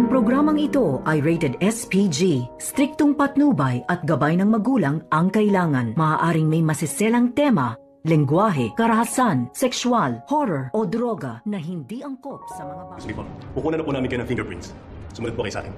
Ang programang ito ay rated SPG. Striktong patnubay at gabay ng magulang ang kailangan. Maaaring may masiselang tema, lengguwahe, karahasan, sexual, horror o droga na hindi angkop sa mga bata. Sige po, kukunan na po namin kayo ng fingerprints. Sumunod po kayo sa akin.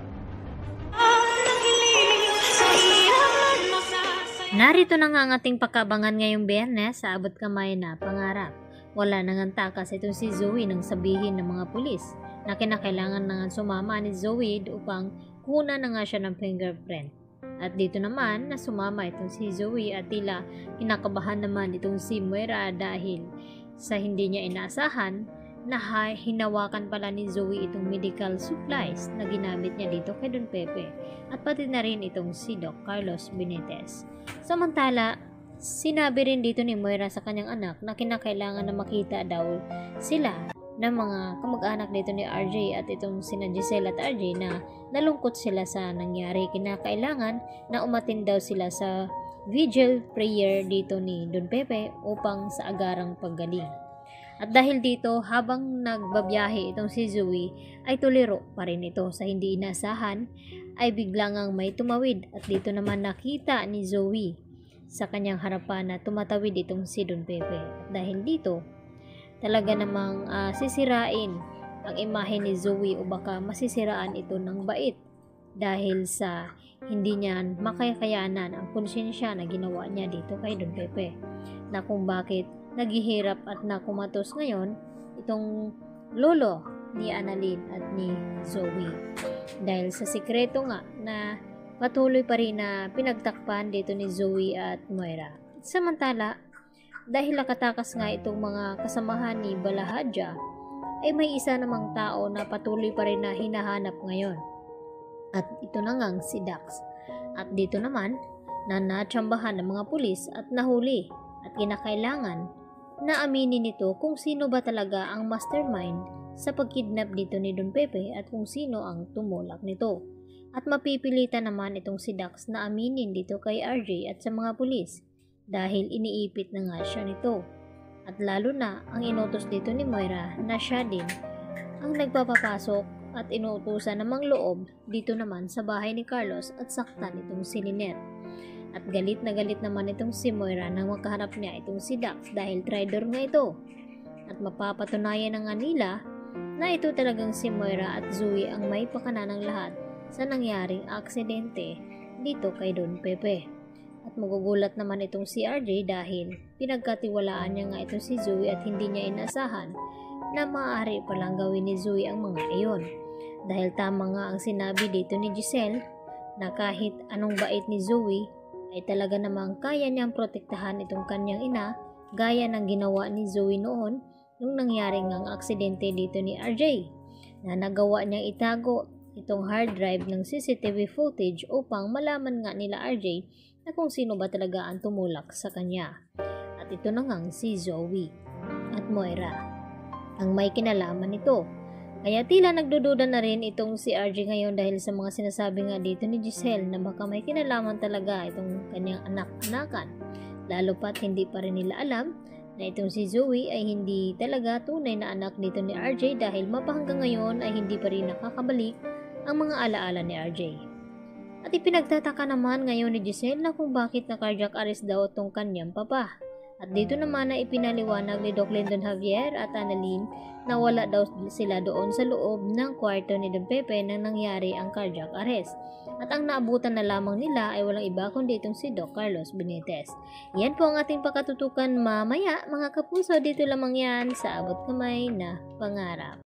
Narito na nga ang ating pagkabangan ngayong Biyernes sa Abot Kamay na Pangarap. Wala nang takas itong si Zoe nang sabihin ng mga pulis na kinakailangan na nga sumama ni Zoe upang kunan na nga siya ng fingerprint. At dito naman na sumama itong si Zoe at tila kinakabahan naman itong si Moira dahil sa hindi niya inaasahan na hinawakan pala ni Zoe itong medical supplies na ginamit niya dito kay Don Pepe at pati na rin itong si Doc Carlos Benitez. Samantala, sinabi rin dito ni Moira sa kanyang anak na kinakailangan na makita daw sila ng mga kamag-anak dito ni RJ at itong sina Giselle at RJ na nalungkot sila sa nangyari. Kinakailangan na umatin daw sila sa vigil prayer dito ni Don Pepe upang sa agarang paggaling. At dahil dito, habang nagbabiyahe itong si Zoe, ay tuliro pa rin ito sa hindi inasahan, ay biglang ang may tumawid at dito naman nakita ni Zoe sa kanyang harapan na tumatawid itong si Don Pepe. At dahil dito, talaga namang sisirain ang imahe ni Zoe o baka masisiraan ito ng bait dahil sa hindi niya makakayanan ang konsensya na ginawa niya dito kay Don Pepe na kung bakit naghihirap at nakumatos ngayon itong lolo ni Annalyn at ni Zoe dahil sa sikreto nga na patuloy pa rin na pinagtakpan dito ni Zoe at Moira. Samantala, dahil nakatakas nga itong mga kasamahan ni Balahadja, ay may isa namang tao na patuloy pa rin na hinahanap ngayon. At ito na ngang si Dax. At dito naman, na natsambahan ng mga pulis at nahuli at kinakailangan na aminin nito kung sino ba talaga ang mastermind sa pagkidnap dito ni Don Pepe at kung sino ang tumulak nito. At mapipilitan naman itong si Dax na aminin dito kay RJ at sa mga pulis dahil iniipit na nga siya nito. At lalo na ang inutos dito ni Moira na siya din ang nagpapapasok at inuutusan namang loob dito naman sa bahay ni Carlos at saktan itong si Lynette. At galit na galit naman itong si Moira nang makaharap niya itong si Dax dahil traitor nga ito. At mapapatunayan na nga nila na ito talagang si Moira at Zoe ang may pakana ng lahat sa nangyaring aksidente dito kay Don Pepe. At magugulat naman itong si RJ dahil pinagkatiwalaan niya nga itong si Zoe at hindi niya inasahan na maaari palang gawin ni Zoe ang mga iyon. Dahil tama nga ang sinabi dito ni Giselle na kahit anong bait ni Zoe ay talaga namang kaya niyang protektahan itong kanyang ina gaya ng ginawa ni Zoe noon nung nangyari ngang aksidente dito ni RJ na nagawa niyang itago itong hard drive ng CCTV footage upang malaman nga nila RJ na kung sino ba talaga ang tumulak sa kanya. At ito na ngang si Zoe at Moira ang may kinalaman nito. Kaya tila nagdududa na rin itong si RJ ngayon dahil sa mga sinasabi nga dito ni Giselle na baka may kinalaman talaga itong kanyang anak-anakan. Lalo pat hindi pa rin nila alam na itong si Zoe ay hindi talaga tunay na anak dito ni RJ dahil mapahanggang ngayon ay hindi pa rin nakakabalik ang mga alaala ni RJ. At ipinagtataka naman ngayon ni Giselle na kung bakit na cardiac arrest daw itong kanyang papa. At dito naman na ipinaliwanag ni Doc Lyndon Javier at Annalyn na wala daw sila doon sa loob ng kwarto ni Don Pepe nang nangyari ang cardiac arrest. At ang naabutan na lamang nila ay walang iba kundi itong si Doc Carlos Benitez. Yan po ang ating pagkatutukan mamaya mga kapuso. Dito lamang yan sa Abot Kamay na Pangarap.